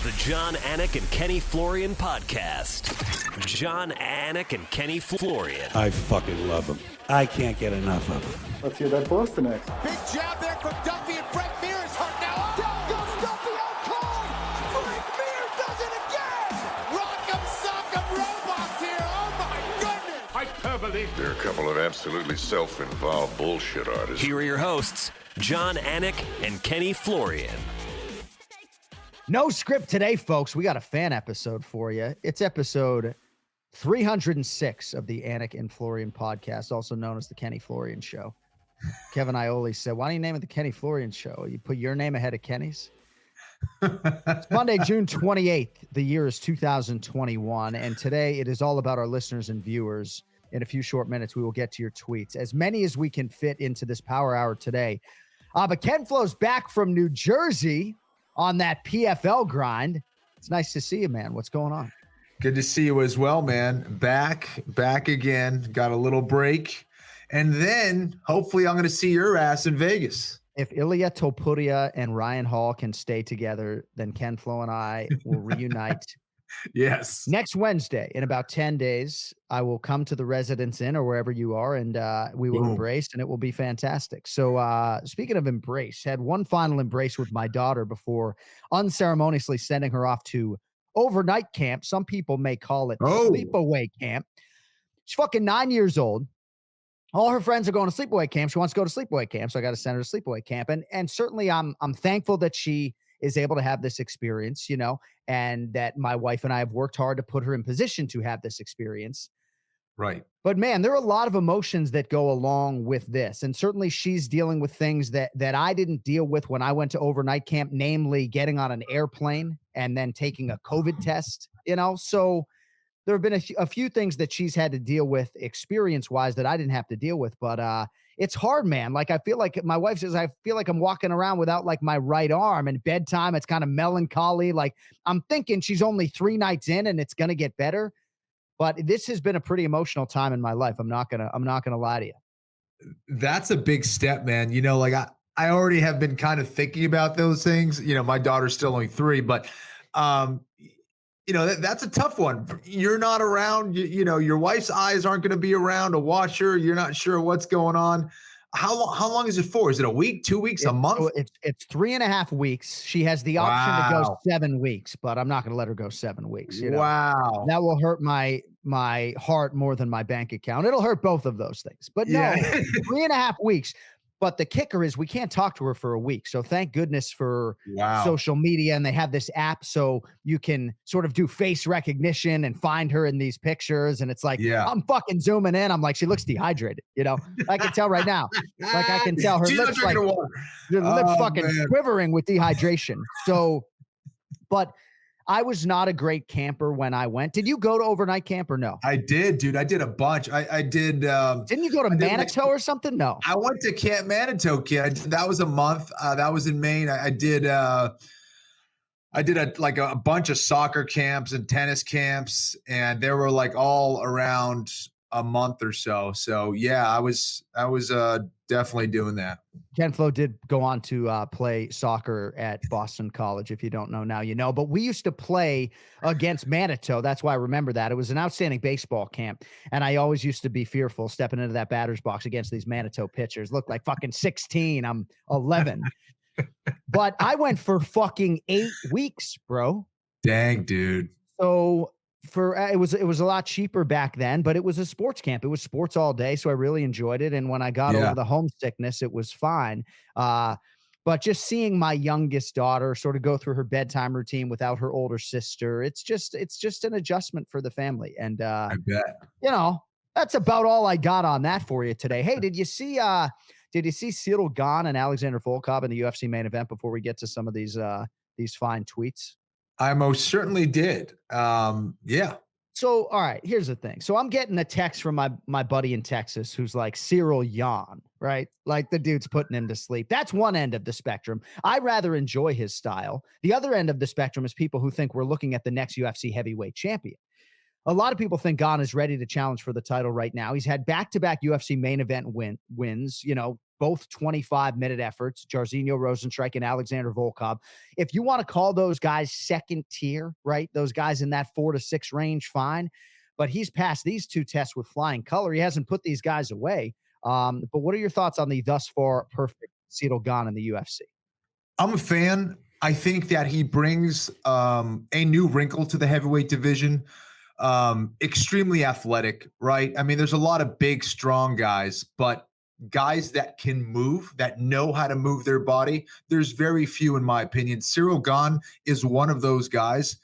The Jon Anik and Kenny Florian podcast. Jon Anik and Kenny Florian. I fucking love them. I can't get enough of them. Let's hear that Boston next. Big jab there from Duffy, and Frank Mir is hurt now. Down goes Duffy, out cold. Frank Mir does it again. Rock'em sock'em robots here. Oh my goodness. Hyperbole. There are a couple of absolutely self-involved bullshit artists. Here are your hosts, Jon Anik and Kenny Florian. No script today, folks. We got a fan episode for you. It's episode 306 of the Anik and Florian podcast, also known as the Kenny Florian Show. Kevin Ioli said, why don't you name it the Kenny Florian Show? You put your name ahead of Kenny's? It's Monday, June 28th. The year is 2021, and today it is all about our listeners and viewers. In a few short minutes, we will get to your tweets, as many as we can fit into this power hour today. But Ken Flo's back from New Jersey on that PFL grind. It's nice to see you, man. What's going on? Good to see you as well, man. Back again. Got a little break. And then hopefully I'm going to see your ass in Vegas. If Ilya Topuria and Ryan Hall can stay together, then Ken Flo and I will reunite. Yes. Next Wednesday, in about 10 days, I will come to the Residence Inn or wherever you are, and we will embrace, and it will be fantastic. So speaking of embrace, had one final embrace with my daughter before unceremoniously sending her off to overnight camp. Some people may call it sleepaway camp. She's fucking 9 years old. All her friends are going to sleepaway camp. She wants to go to sleepaway camp, so I got to send her to sleepaway camp. And certainly I'm thankful that she is able to have this experience, you know, and that my wife and I have worked hard to put her in position to have this experience. Right. But man, there are a lot of emotions that go along with this. And certainly she's dealing with things that I didn't deal with when I went to overnight camp, namely getting on an airplane and then taking a COVID test, you know? So there have been a few things that she's had to deal with experience-wise that I didn't have to deal with. But it's hard, man. Like, I feel like my wife says, I feel like I'm walking around without like my right arm, and bedtime, it's kind of melancholy. Like, I'm thinking she's only 3 nights in and it's going to get better. But this has been a pretty emotional time in my life. I'm not going to lie to you. That's a big step, man. You know, like I already have been kind of thinking about those things. You know, my daughter's still only 3, but you know, that's a tough one. You're not around, you know, your wife's eyes aren't going to be around to watch her. You're not sure what's going on. How long is it for? Is it a week, 2 weeks, a month? It's 3.5 weeks. She has the option to go 7 weeks, but I'm not going to let her go 7 weeks. You know? Wow. That will hurt my heart more than my bank account. It'll hurt both of those things, but no, 3.5 weeks. But the kicker is we can't talk to her for a week. So thank goodness for social media. And they have this app so you can sort of do face recognition and find her in these pictures. And it's like, I'm fucking zooming in. I'm like, she looks dehydrated. You know, I can tell right now. Like, I can tell her lips like your lips fucking quivering with dehydration. So, but I was not a great camper when I went. Did you go to overnight camp or no? I did, dude. I did a bunch. I did. Didn't you go to Manitou or something? No. I went to Camp Manitou, kid. That was a month. That was in Maine. I did a bunch of soccer camps and tennis camps, and they were like all around a month or so. So yeah, I was definitely doing that. Ken Flo did go on to play soccer at Boston College. If you don't know now, you know. But we used to play against Manitou. That's why I remember that. It was an outstanding baseball camp, and I always used to be fearful stepping into that batter's box against these Manitou pitchers. Looked like fucking 16. I'm 11. But I went for fucking 8 weeks, bro. Dang, dude. So it was a lot cheaper back then, but it was a sports camp. It was sports all day, so I really enjoyed it. And when I got over the homesickness, it was fine. But just seeing my youngest daughter sort of go through her bedtime routine without her older sister, it's just an adjustment for the family. And I bet. You know, that's about all I got on that for you today. Hey, did you see Cyril Gane and Alexander Volkov in the UFC main event before we get to some of these fine tweets? I most certainly did. Yeah. So, all right, here's the thing. So I'm getting a text from my buddy in Texas who's like, Cyril yawn, right? Like the dude's putting him to sleep. That's one end of the spectrum. I rather enjoy his style. The other end of the spectrum is people who think we're looking at the next UFC heavyweight champion. A lot of people think Gane is ready to challenge for the title right now. He's had back-to-back UFC main event wins, you know, both 25-minute efforts, Jairzinho Rozenstruik and Alexander Volkov. If you want to call those guys second tier, right? Those guys in that 4 to 6 range, fine. But he's passed these two tests with flying color. He hasn't put these guys away. But what are your thoughts on the thus far perfect Ciryl Gane in the UFC? I'm a fan. I think that he brings a new wrinkle to the heavyweight division. Extremely athletic, right? I mean, there's a lot of big, strong guys, but guys that can move, that know how to move their body, there's very few, in my opinion. Ciryl Gane is one of those guys.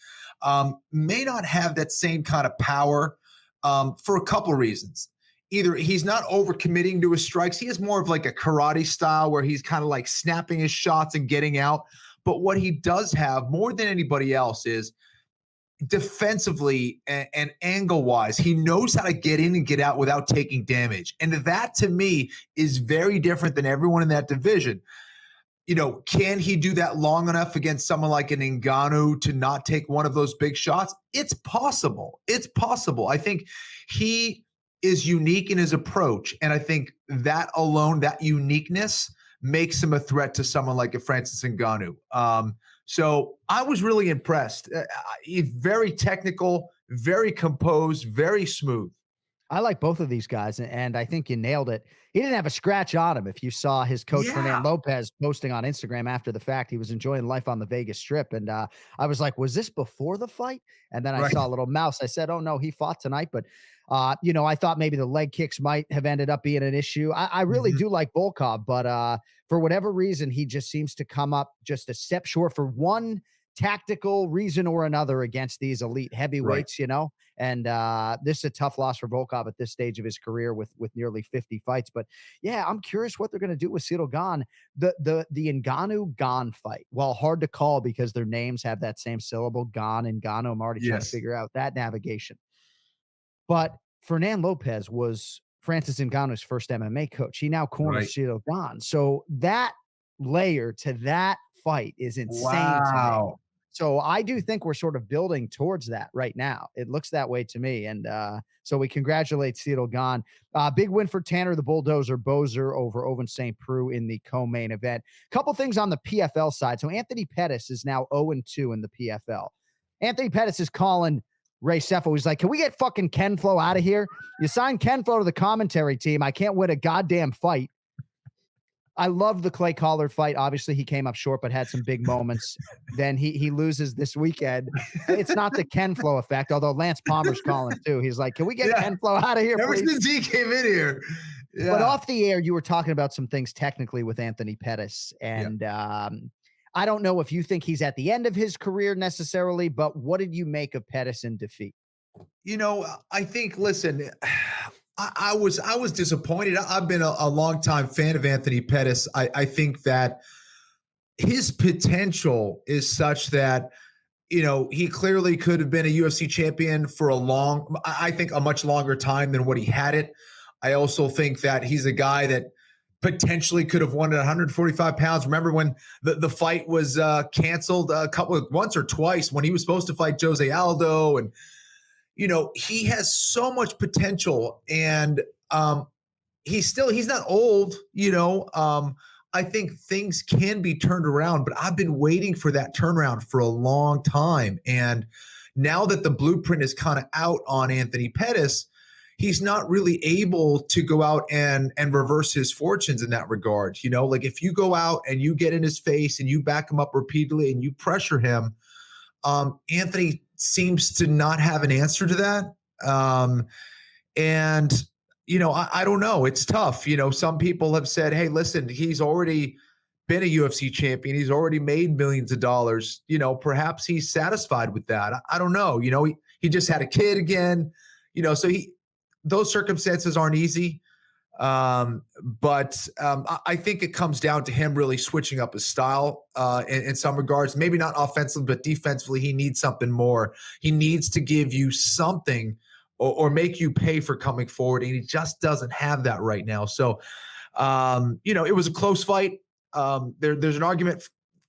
May not have that same kind of power for a couple reasons. Either he's not overcommitting to his strikes. He has more of like a karate style where he's kind of like snapping his shots and getting out. But what he does have more than anybody else is defensively and angle-wise, he knows how to get in and get out without taking damage. And that, to me, is very different than everyone in that division. You know, can he do that long enough against someone like an Ngannou to not take one of those big shots? It's possible. It's possible. I think he is unique in his approach. And I think that alone, that uniqueness, makes him a threat to someone like a Francis Ngannou. So I was really impressed. He's very technical, very composed, very smooth. I like both of these guys, and I think you nailed it. He didn't have a scratch on him. If you saw his coach, Fernand Lopez, posting on Instagram after the fact, he was enjoying life on the Vegas Strip. And I was like, was this before the fight? And then I saw a little mouse. I said, oh, no, he fought tonight. But, I thought maybe the leg kicks might have ended up being an issue. I really do like Volkov, but for whatever reason, he just seems to come up just a step short for one tactical reason or another against these elite heavyweights, And this is a tough loss for Volkov at this stage of his career with nearly 50 fights. But yeah, I'm curious what they're going to do with Ciryl Gane. The Ngannou-Gane fight, while hard to call because their names have that same syllable, Gane and Ngannou, I'm already trying to figure out that navigation. But Fernand Lopez was Francis Ngannou's first MMA coach. He now corners Ciryl Gane. So that layer to that fight is insane to me. So I do think we're sort of building towards that right now. It looks that way to me. And so we congratulate Ciryl Gane. Big win for Tanner the Bulldozer Bozer over Owen St. Preux in the co-main event. Couple things on the PFL side. So Anthony Pettis is now 0-2 in the PFL. Anthony Pettis is calling Ray Sefo. He's like, can we get fucking Ken Flo out of here? You signed Ken Flo to the commentary team. I can't win a goddamn fight. I love the Clay Collard fight. Obviously, he came up short, but had some big moments. Then he loses this weekend. It's not the Ken Flo effect, although Lance Palmer's calling too. He's like, can we get Ken Flo out of here, Ever please? since he came in here. Yeah. But off the air, you were talking about some things technically with Anthony Pettis. And I don't know if you think he's at the end of his career necessarily, but what did you make of Pettis in defeat? I think, listen, I was disappointed. I've been a longtime fan of Anthony Pettis. I think that his potential is such that, he clearly could have been a UFC champion for I think a much longer time than what he had it. I also think that he's a guy that potentially could have won at 145 pounds. Remember when the fight was canceled once or twice when he was supposed to fight Jose Aldo, and he has so much potential, and he's not old. I think things can be turned around, but I've been waiting for that turnaround for a long time. And now that the blueprint is kind of out on Anthony Pettis, he's not really able to go out and reverse his fortunes in that regard. Like if you go out and you get in his face and you back him up repeatedly and you pressure him, Anthony seems to not have an answer to that. I don't know. It's tough. Some people have said, hey, listen, he's already been a UFC champion. He's already made millions of dollars. Perhaps he's satisfied with that. I don't know. He just had a kid again, so those circumstances aren't easy. But I think it comes down to him really switching up his style in some regards, maybe not offensively, but defensively, he needs something more. He needs to give you something or make you pay for coming forward. And he just doesn't have that right now. So, it was a close fight. There's an argument,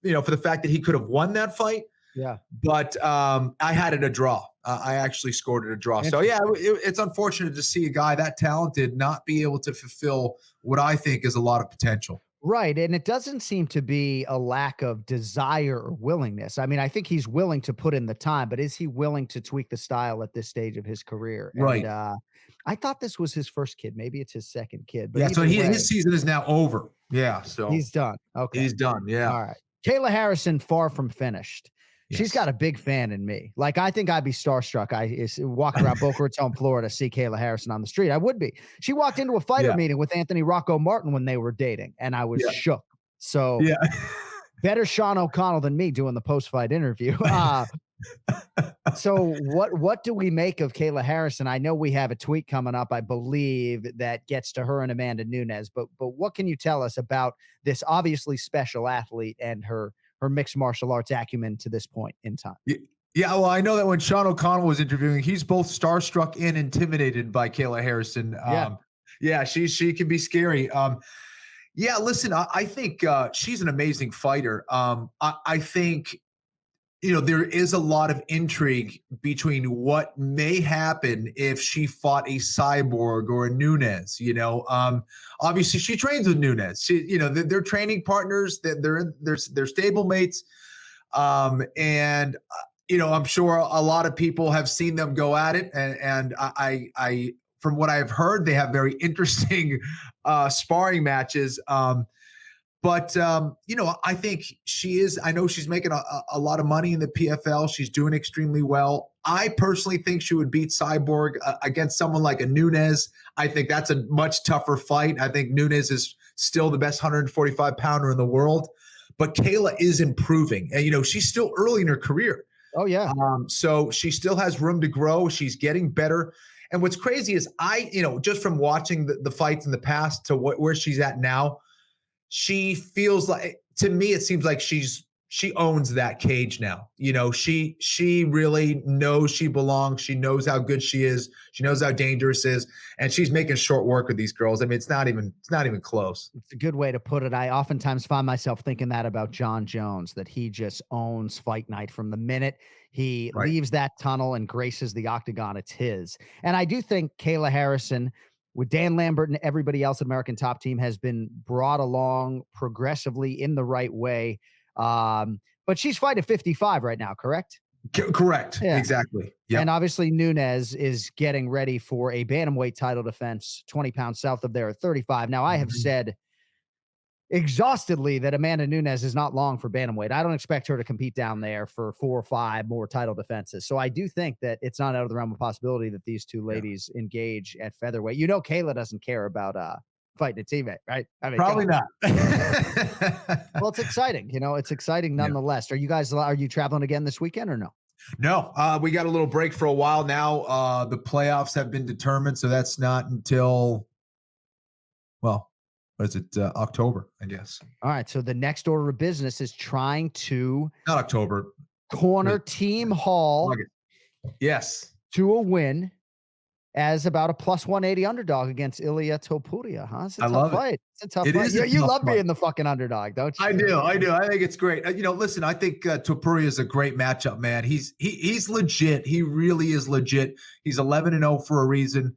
for the fact that he could have won that fight. Yeah. But I had it a draw. I actually scored it a draw. So, yeah, it's unfortunate to see a guy that talented not be able to fulfill what I think is a lot of potential. Right. And it doesn't seem to be a lack of desire or willingness. I mean, I think he's willing to put in the time, but is he willing to tweak the style at this stage of his career? Right. And I thought this was his first kid. Maybe it's his second kid. But yeah, so way, his season is now over. Yeah, so he's done. Okay. he's done. Yeah. All right. Kayla Harrison, far from finished. Yes. She's got a big fan in me. Like, I think I'd be starstruck. I walking around Boca Raton, Florida, see Kayla Harrison on the street. I would be. She walked into a fighter meeting with Anthony Rocco Martin when they were dating, and I was shook. So better Sean O'Connell than me doing the post-fight interview. So what do we make of Kayla Harrison? I know we have a tweet coming up, I believe, that gets to her and Amanda Nunes, but what can you tell us about this obviously special athlete and her mixed martial arts acumen to this point in time? Yeah, well, I know that when Sean O'Connell was interviewing, he's both starstruck and intimidated by Kayla Harrison. She can be scary. Listen, I think she's an amazing fighter. I think, there is a lot of intrigue between what may happen if she fought a Cyborg or a Nunes. Obviously she trains with Nunes. They're training partners. They're stablemates. I'm sure a lot of people have seen them go at it. And I from what I've heard, they have very interesting sparring matches. I think I know she's making a lot of money in the PFL. She's doing extremely well. I personally think she would beat Cyborg against someone like a Nunes. I think that's a much tougher fight. I think Nunes is still the best 145-pounder in the world. But Kayla is improving. And, she's still early in her career. Oh, yeah. So she still has room to grow. She's getting better. And what's crazy is just from watching the fights in the past to where she's at now, she feels like, to me, it seems like she owns that cage now. She really knows she belongs. She knows how good she is. She knows how dangerous it is, and she's making short work with these girls. I mean, it's not even close. It's a good way to put it. I oftentimes find myself thinking that about John Jones, that he just owns fight night from the minute he leaves that tunnel and graces the octagon. It's his. And I do think Kayla Harrison, with Dan Lambert and everybody else at American Top Team, has been brought along progressively in the right way. But she's fighting 55 right now, correct? Correct. Yeah. Exactly. Yep. And obviously Nunes is getting ready for a bantamweight title defense, 20 pounds south of there at 35. Now, I have said exhaustedly that Amanda Nunes is not long for bantamweight. I don't expect her to compete down there for 4 or 5 more title defenses. So I do think that it's not out of the realm of possibility that these two ladies engage at featherweight. Kayla doesn't care about fighting a teammate, right? I mean, probably not. Well, it's exciting. It's exciting nonetheless. Yeah. Are you traveling again this weekend or no? No, we got a little break for a while now. The playoffs have been determined, so that's not until, October, I guess. All right. So the next order of business is trying to not October corner Team Hall. August. Yes. To a win as about a plus 180 underdog against Ilia Topuria, huh? It's a tough fight. It's a tough fight. You love being the fucking underdog, don't you? I do. I think it's great. Listen, I think Topuria is a great matchup, man. He's legit. He really is legit. He's 11-0 for a reason.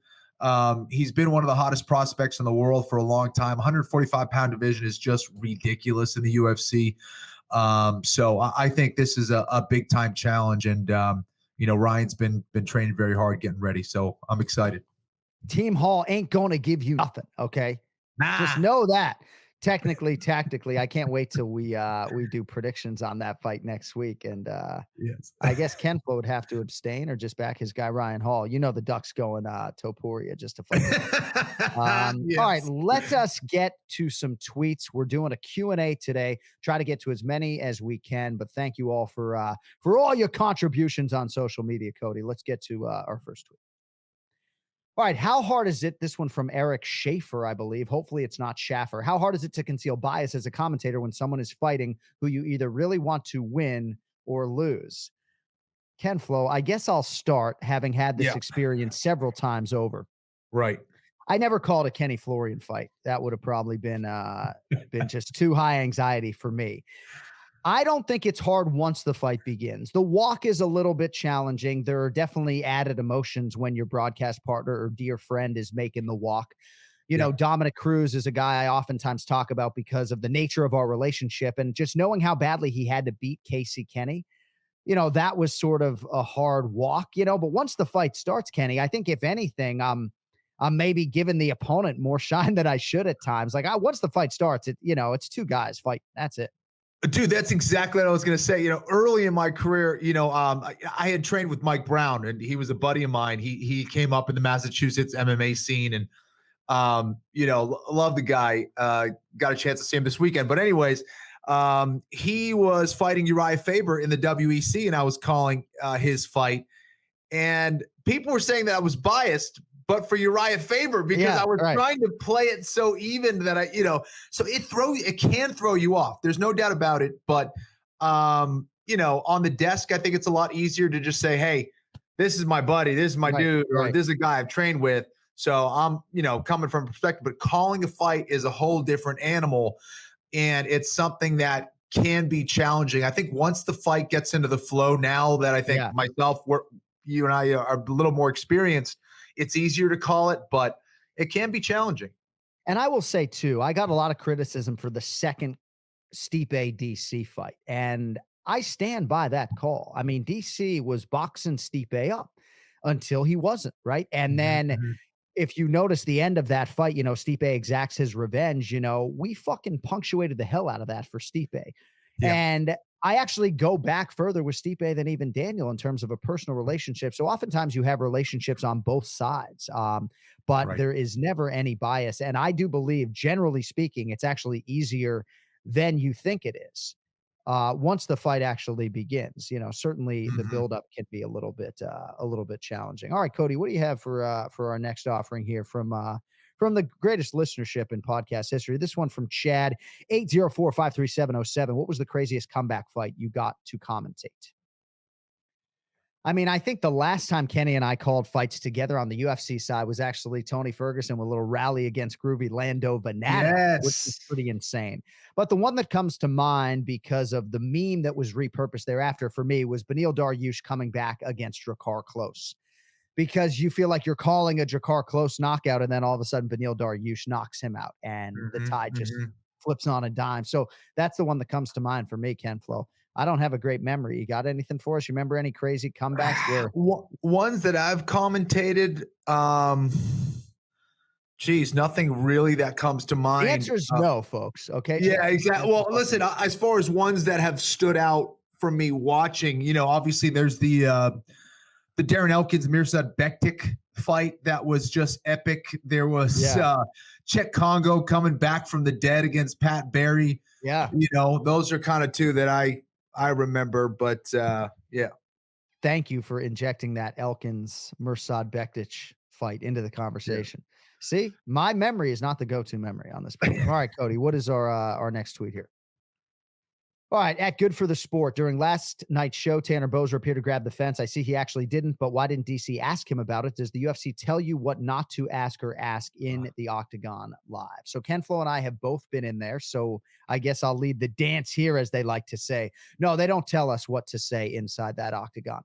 He's been one of the hottest prospects in the world for a long time. 145-pound division is just ridiculous in the UFC. So I think this is a big time challenge, and Ryan's been training very hard, getting ready. So I'm excited. Team Hall ain't going to give you nothing. Okay. Just know that. Technically, tactically, I can't wait till we do predictions on that fight next week. And yes. I guess Ken Flo would have to abstain or just back his guy, Ryan Hall. The Ducks going Topuria just to fight. Yes. All right, let us get to some tweets. We're doing a Q&A today. Try to get to as many as we can, but thank you all for all your contributions on social media, Cody. Let's get to our first tweet. All right, how hard is it? This one from Eric Schaefer, I believe. Hopefully it's not Schaffer. How hard is it to conceal bias as a commentator when someone is fighting who you either really want to win or lose? Ken Flo, I guess I'll start, having had this experience several times over. Right. I never called a Kenny Florian fight. That would have probably been just too high anxiety for me. I don't think it's hard once the fight begins. The walk is a little bit challenging. There are definitely added emotions when your broadcast partner or dear friend is making the walk. You know, Dominic Cruz is a guy I oftentimes talk about because of the nature of our relationship and just knowing how badly he had to beat Casey Kenny. You know, that was sort of a hard walk, you know, but once the fight starts, Kenny, I think if anything, I'm maybe giving the opponent more shine than I should at times. Like once the fight starts, it's two guys fighting. That's it. Dude, that's exactly what I was going to say. You know, early in my career, I had trained with Mike Brown, and he was a buddy of mine. He came up in the Massachusetts MMA scene, and love the guy. Got a chance to see him this weekend. But anyways, he was fighting Uriah Faber in the WEC, and I was calling his fight. And people were saying that I was biased, but for Uriah Faber, because I was trying to play it so even that so it can throw you off. There's no doubt about it. But, on the desk, I think it's a lot easier to just say, hey, this is my buddy, this is my dude, or this is a guy I've trained with. So I'm, coming from perspective, but calling a fight is a whole different animal. And it's something that can be challenging. I think once the fight gets into the flow, now that I think you and I are a little more experienced, it's easier to call it, but it can be challenging. And I will say too, I got a lot of criticism for the second Stipe DC fight, and I stand by that call. I mean, DC was boxing Stipe up until he wasn't, right? And then if you notice the end of that fight, Stipe exacts his revenge, we fucking punctuated the hell out of that for Stipe. Yeah. And I actually go back further with Stipe than even Daniel in terms of a personal relationship. So oftentimes you have relationships on both sides, but there is never any bias. And I do believe, generally speaking, it's actually easier than you think it is. Once the fight actually begins, certainly the buildup can be a little bit challenging. All right, Cody, what do you have for our next offering here from the greatest listenership in podcast history? This one from Chad, 804-53707. What was the craziest comeback fight you got to commentate? I mean, I think the last time Kenny and I called fights together on the UFC side was actually Tony Ferguson with a little rally against groovy Lando Venata, which was pretty insane. But the one that comes to mind because of the meme that was repurposed thereafter for me was Beneil Dariush coming back against Drakkar Klose. Because you feel like you're calling a Drakkar Klose knockout, and then all of a sudden Beneil Dariush knocks him out, and the tide just flips on a dime. So that's the one that comes to mind for me, Ken Flo. I don't have a great memory. You got anything for us? You remember any crazy comebacks? Ones that I've commentated, nothing really that comes to mind. The answer is no, folks. Okay. Yeah, exactly. Well, listen, as far as ones that have stood out for me watching, obviously there's the Darren Elkins Mirsad Bektik fight that was just epic. There was Chet Congo coming back from the dead against Pat Barry. Yeah, those are kind of two that I remember. But thank you for injecting that Elkins Mirsad Bektik fight into the conversation. Yeah. See, my memory is not the go-to memory on this program. All right, Cody, what is our next tweet here? All right, at Good for the Sport. During last night's show, Tanner Boser appeared to grab the fence. I see he actually didn't, but why didn't DC ask him about it? Does the UFC tell you what not to ask or ask in the Octagon Live? So Ken Flo and I have both been in there, so I guess I'll lead the dance here, as they like to say. No, they don't tell us what to say inside that Octagon.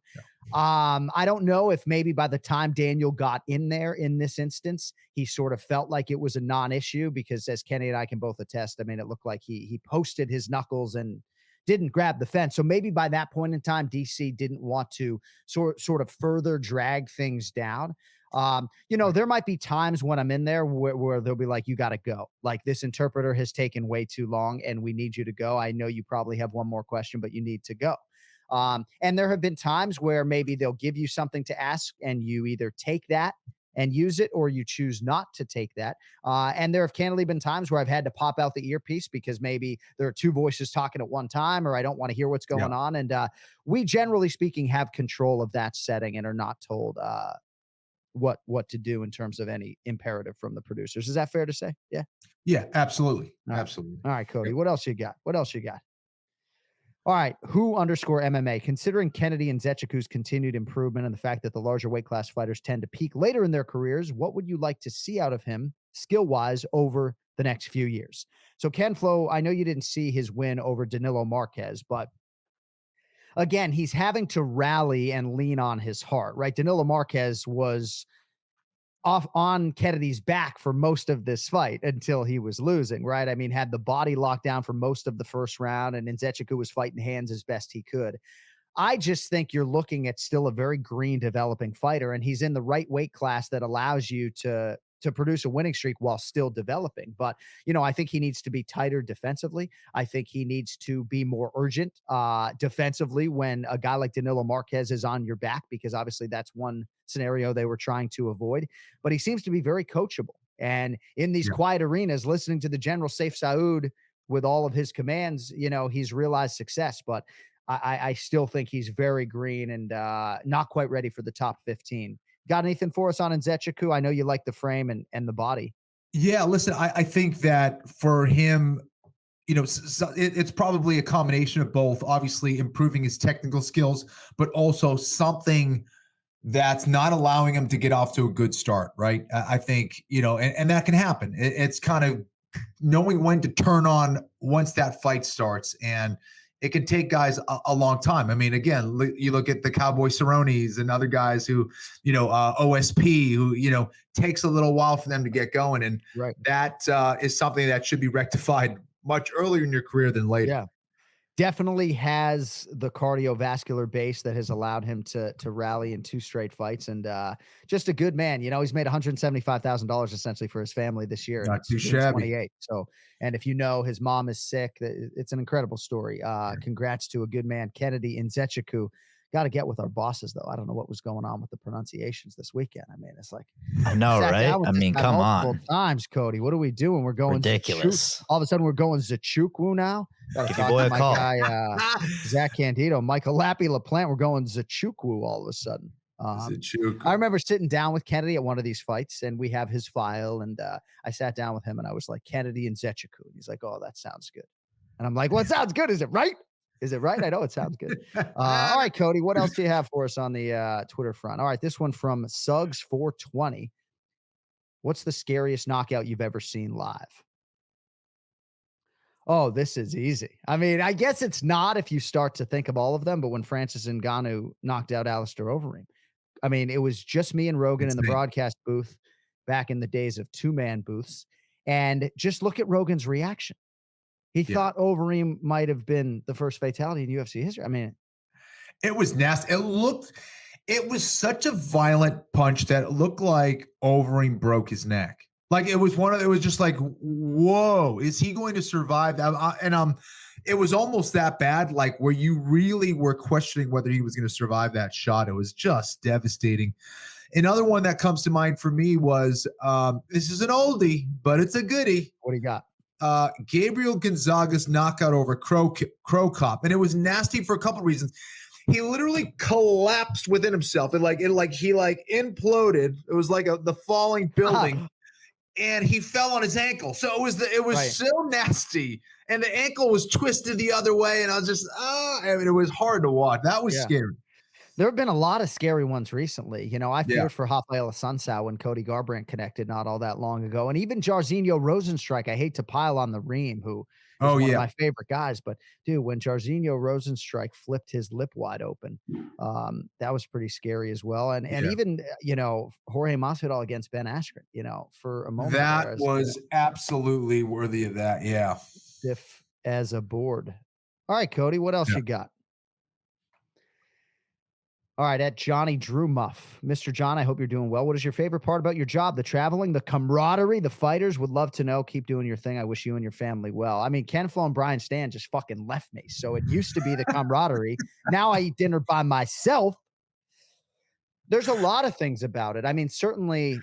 No. I don't know if maybe by the time Daniel got in there in this instance, he sort of felt like it was a non-issue, because as Kenny and I can both attest, I mean, it looked like he posted his knuckles and didn't grab the fence. So maybe by that point in time, DC didn't want to sort of further drag things down. There might be times when I'm in there where they'll be like, you got to go. Like, this interpreter has taken way too long and we need you to go. I know you probably have one more question, but you need to go. And there have been times where maybe they'll give you something to ask and you either take that and use it, or you choose not to take that. And there have candidly been times where I've had to pop out the earpiece because maybe there are two voices talking at one time, or I don't want to hear what's going on. And we, generally speaking, have control of that setting and are not told what to do in terms of any imperative from the producers. Is that fair to say? Yeah. Yeah, absolutely. All right. Absolutely. All right, Cody, what else you got? All right, who_MMA. Considering Kennedy and Zechiku's continued improvement and the fact that the larger weight class fighters tend to peak later in their careers, what would you like to see out of him skill-wise over the next few years. So Ken Flo, I know you didn't see his win over Danilo Marquez, but again, he's having to rally and lean on his heart, right? Danilo Marquez was off on Kennedy's back for most of this fight until he was losing, right? I mean, had the body locked down for most of the first round, and Nzechukwu was fighting hands as best he could. I just think you're looking at still a very green developing fighter, and he's in the right weight class that allows you to produce a winning streak while still developing. But, I think he needs to be tighter defensively. I think he needs to be more urgent defensively when a guy like Danilo Marquez is on your back, because obviously that's one scenario they were trying to avoid. But he seems to be very coachable. And in these quiet arenas, listening to the General Saif Saud with all of his commands, he's realized success. But I still think he's very green and not quite ready for the top 15. Got anything for us on Nzechukwu? I know you like the frame and the body. Yeah, listen, I think that for him, it's probably a combination of both. Obviously, improving his technical skills, but also something that's not allowing him to get off to a good start, right? I think, and that can happen. It's kind of knowing when to turn on once that fight starts. And it can take guys a long time. I mean, again, you look at the Cowboy Cerrones and other guys who, OSP, who, takes a little while for them to get going. And that is something that should be rectified much earlier in your career than later. Yeah. Definitely has the cardiovascular base that has allowed him to rally in 2 straight fights, and just a good man. He's made $175,000 essentially for his family this year. Not too shabby. 28. So, and if his mom is sick, it's an incredible story. Congrats to a good man, Kennedy Nzechukwu. Got to get with our bosses, though. I don't know what was going on with the pronunciations this weekend. I mean, it's like, I know, right? I mean, come on. Times, Cody. What are we doing? We're going ridiculous. All of a sudden, we're going Zachukwu now. Give your boy a call. Guy, Zach Candido, Michael Lappy LaPlante. We're going Zachukwu all of a sudden. I remember sitting down with Kennedy at one of these fights, and we have his file, and I sat down with him, and I was like, Kennedy and Nzechukwu. He's like, oh, that sounds good. And I'm like, well, it sounds good. Is it right? Is it right? I know it sounds good. All right, Cody, what else do you have for us on the Twitter front? All right, this one from Suggs420. What's the scariest knockout you've ever seen live? Oh, this is easy. I mean, I guess it's not if you start to think of all of them, but when Francis Ngannou knocked out Alistair Overeem, I mean, it was just me and Rogan in the broadcast booth back in the days of 2-man booths. And just look at Rogan's reaction. He thought Overeem might have been the first fatality in UFC history. I mean, it was nasty. It was such a violent punch that it looked like Overeem broke his neck. Like it was just like, whoa, is he going to survive that? And it was almost that bad, like where you really were questioning whether he was going to survive that shot. It was just devastating. Another one that comes to mind for me was, this is an oldie, but it's a goodie. What do you got? Gabriel Gonzaga's knockout over Crow Cop. And it was nasty for a couple of reasons. He literally collapsed within himself. He imploded. It was like the falling building. And he fell on his ankle. So it was so nasty. And the ankle was twisted the other way. And I was just, it was hard to watch. That was scary. There have been a lot of scary ones recently. I feared for Rafael Assunção when Cody Garbrandt connected not all that long ago. And even Jairzinho Rosenstrike, I hate to pile on the Reem, who is one of my favorite guys. But, dude, when Jairzinho Rosenstrike flipped his lip wide open, that was pretty scary as well. And even, Jorge Masvidal against Ben Askren, for a moment. That was absolutely worthy of that, yeah. Stiff as a board. All right, Cody, what else you got? All right, at Johnny Drew Muff. Mr. John, I hope you're doing well. What is your favorite part about your job? The traveling, the camaraderie, the fighters? Would love to know. Keep doing your thing. I wish you and your family well. I mean, Ken Flo and Brian Stan just fucking left me. So it used to be the camaraderie. Now I eat dinner by myself. There's a lot of things about it. I mean, certainly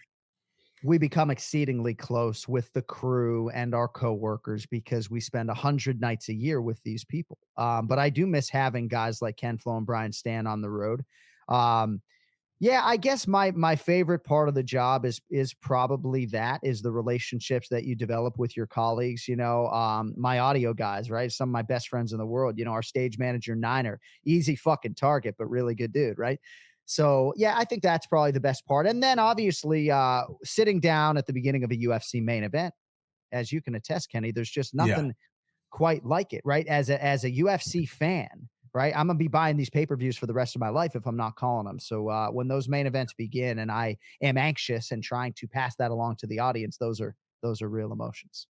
we become exceedingly close with the crew and our coworkers because we spend 100 nights a year with these people. But I do miss having guys like Ken Flo and Brian Stan on the road. I guess my favorite part of the job is probably the relationships that you develop with your colleagues. My audio guys, right? Some of my best friends in the world. Our stage manager Niner, easy fucking target, but really good dude, right? So, I think that's probably the best part. And then obviously sitting down at the beginning of a UFC main event as you can attest, Kenny, there's just nothing quite like it, right? As a UFC fan, right? I'm going to be buying these pay-per-views for the rest of my life if I'm not calling them. So when those main events begin and I am anxious and trying to pass that along to the audience, those are real emotions.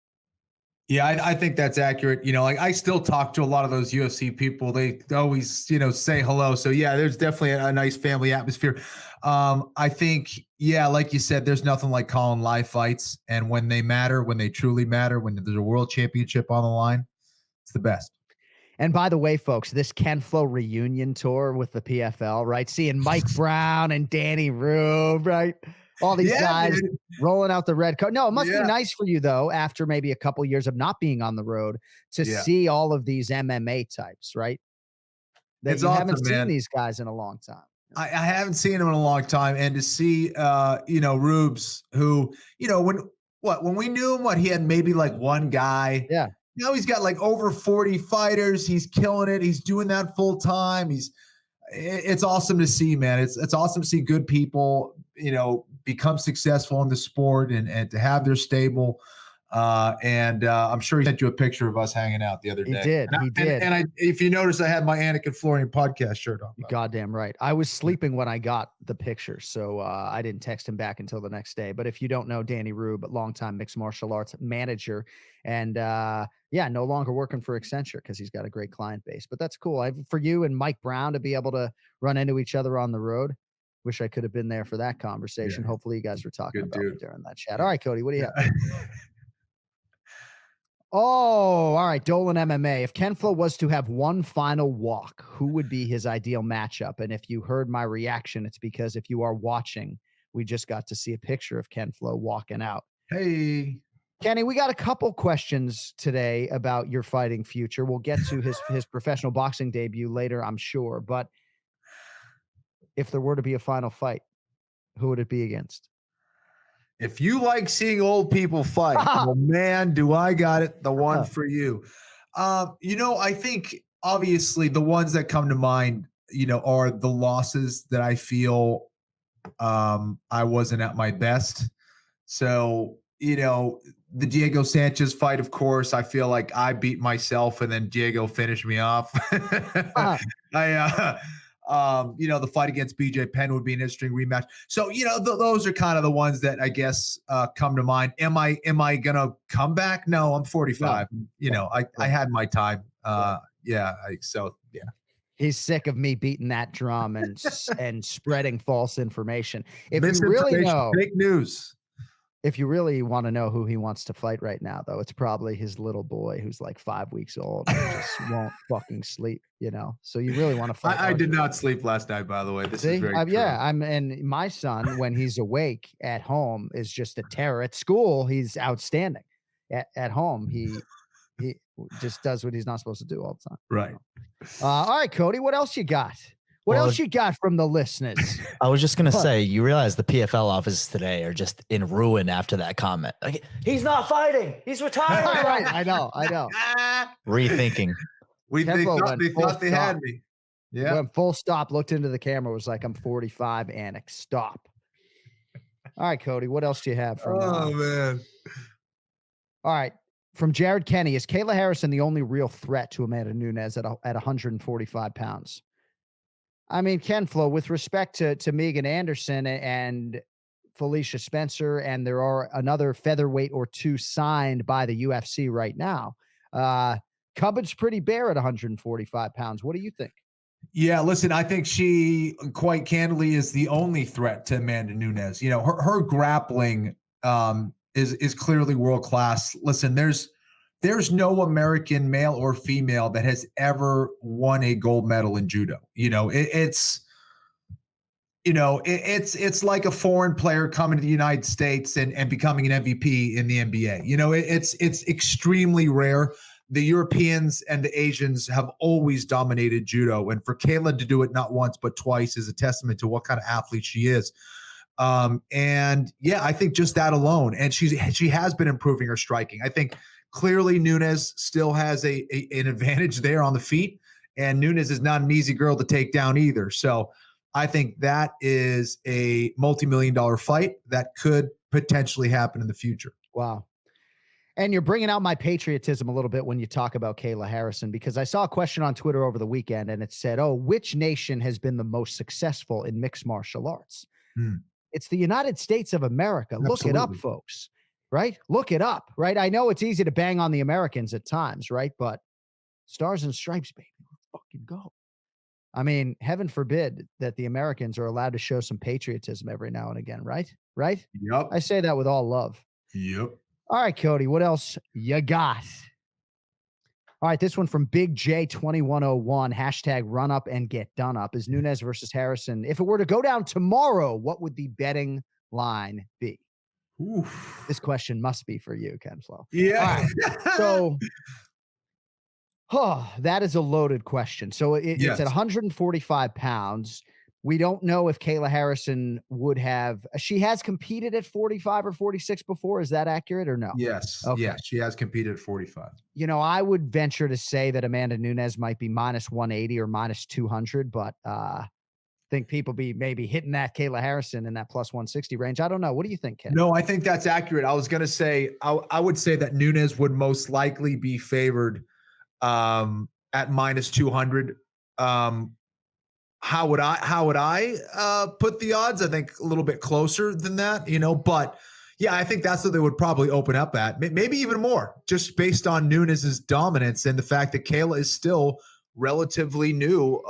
Yeah, I think that's accurate. Like I still talk to a lot of those UFC people. They always, say hello. So yeah, there's definitely a nice family atmosphere. I think, like you said, there's nothing like calling live fights. And when they matter, when they truly matter, when there's a world championship on the line, it's the best. And by the way, folks, this Ken Flo reunion tour with the PFL, right? Seeing Mike Brown and Danny Rube, right? All these guys rolling out the red card. No, it must be nice for you, though, after maybe a couple years of not being on the road, to see all of these MMA types, right? That you haven't seen these guys in a long time. I haven't seen him in a long time. And to see, Rubes, who, when we knew him, he had maybe like one guy. Yeah. Now he's got like over 40 fighters. He's killing it. He's doing that full time. It's awesome to see, man. It's awesome to see good people, become successful in the sport and to have their stable. And I'm sure he sent you a picture of us hanging out the other day. He did. And if you notice, I had my Anik and Florian podcast shirt on. You're goddamn right. I was sleeping when I got the picture, so I didn't text him back until the next day. But if you don't know Danny Rube, longtime mixed martial arts manager, and no longer working for Accenture because he's got a great client base. But that's cool. For you and Mike Brown to be able to run into each other on the road. Wish I could have been there for that conversation. Hopefully you guys were talking about me during that chat. All right, Cody, what do you have? Oh, all right. Dolan MMA. If Ken Flo was to have one final walk, who would be his ideal matchup? And if you heard my reaction, it's because if you are watching, we just got to see a picture of Ken Flo walking out. Hey, Kenny, we got a couple questions today about your fighting future. We'll get to his professional boxing debut later, I'm sure. But if there were to be a final fight, who would it be against? If you like seeing old people fight, well, man, do I got it. The one for you. I think obviously the ones that come to mind, are the losses that I feel I wasn't at my best. So, the Diego Sanchez fight, of course, I feel like I beat myself and then Diego finished me off. The fight against BJ Penn would be an interesting rematch. So, those are kind of the ones that I guess come to mind. Am I going to come back? No, I'm 45. No. I had my time. He's sick of me beating that drum and spreading false information. If you really know, fake news. If you really want to know who he wants to fight right now, though, it's probably his little boy who's like 5 weeks old and just won't fucking sleep, So you really want to fight. I did not sleep last night, by the way. This is very true. And my son, when he's awake at home, is just a terror. At school, he's outstanding. At home, he just does what he's not supposed to do all the time. Right. All right, Cody, what else you got? What else you got from the listeners? I was just going to say, you realize the PFL offices today are just in ruin after that comment. Like, he's not fighting. He's retiring. Right. I know. Rethinking. They thought they had me. Yeah. Went full stop, looked into the camera, was like, I'm 45, Anik. Stop. All right, Cody, what else do you have from man. All right. From Jared Kenny, is Kayla Harrison the only real threat to Amanda Nunes at 145 pounds? I mean, Ken Flo, with respect to Megan Anderson and Felicia Spencer, and there are another featherweight or two signed by the UFC right now. Cupboard's pretty bare at 145 pounds. What do you think? Yeah, listen, I think she quite candidly is the only threat to Amanda Nunes. Her grappling is clearly world class. Listen, there's no American male or female that has ever won a gold medal in judo. It's like a foreign player coming to the United States and becoming an MVP in the NBA. It's extremely rare. The Europeans and the Asians have always dominated judo. And for Kayla to do it not once, but twice is a testament to what kind of athlete she is. I think just that alone. And she has been improving her striking. I think clearly Nunes still has an advantage there on the feet, and Nunes is not an easy girl to take down either. So I think that is a multi-million-dollar fight that could potentially happen in the future. Wow. And you're bringing out my patriotism a little bit when you talk about Kayla Harrison, because I saw a question on Twitter over the weekend and it said, oh, which nation has been the most successful in mixed martial arts? It's the United States of America. Absolutely. Look it up, folks, right? Look it up, right? I know it's easy to bang on the Americans at times, right? But stars and stripes, baby, let's fucking go. I mean, heaven forbid that the Americans are allowed to show some patriotism every now and again, right? Right? Yep. I say that with all love. Yep. All right, Cody, what else you got? All right, this one from Big J2101, hashtag run up and get done up. Is Nunes versus Harrison, if it were to go down tomorrow, what would the betting line be? Oof. This question must be for you, Ken Flo. Yeah. So, that is a loaded question. So it's at 145 pounds. We don't know if Kayla Harrison would have. She has competed at 45 or 46 before. Is that accurate or no? Yes. Okay. Yeah, she has competed at 45. You know, I would venture to say that Amanda Nunes might be minus 180 or minus 200, but I think people be maybe hitting that Kayla Harrison in that plus 160 range. I don't know. What do you think, Ken? No, I think that's accurate. I was going to say, I would say that Nunes would most likely be favored at minus 200. How would I put the odds? I think a little bit closer than that, but yeah, I think that's what they would probably open up at, maybe even more, just based on Nunes's dominance and the fact that Kayla is still relatively new,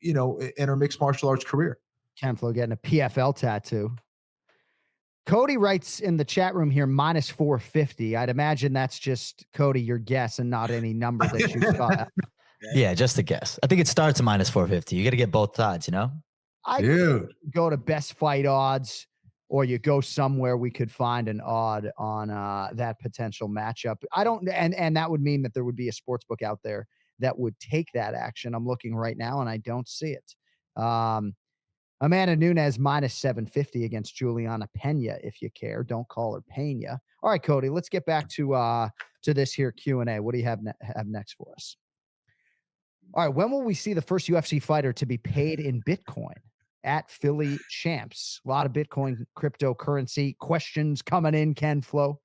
in her mixed martial arts career. Ken Flo getting a PFL tattoo. Cody writes in the chat room here, minus 450. I'd imagine that's just, Cody, your guess and not any number that you saw. Yeah, just a guess. I think it starts at minus 450. You got to get both sides, I go to best fight odds, or you go somewhere we could find an odd on that potential matchup. I don't, and that would mean that there would be a sports book out there that would take that action. I'm looking right now and I don't see it. Amanda Nunes minus 750 against Juliana Pena, if you care. Don't call her Pena. All right, Cody, let's get back to this here Q&A. What do you have next for us? All right, when will we see the first UFC fighter to be paid in Bitcoin? At Philly Champs. A lot of Bitcoin cryptocurrency questions coming in, Ken Flo.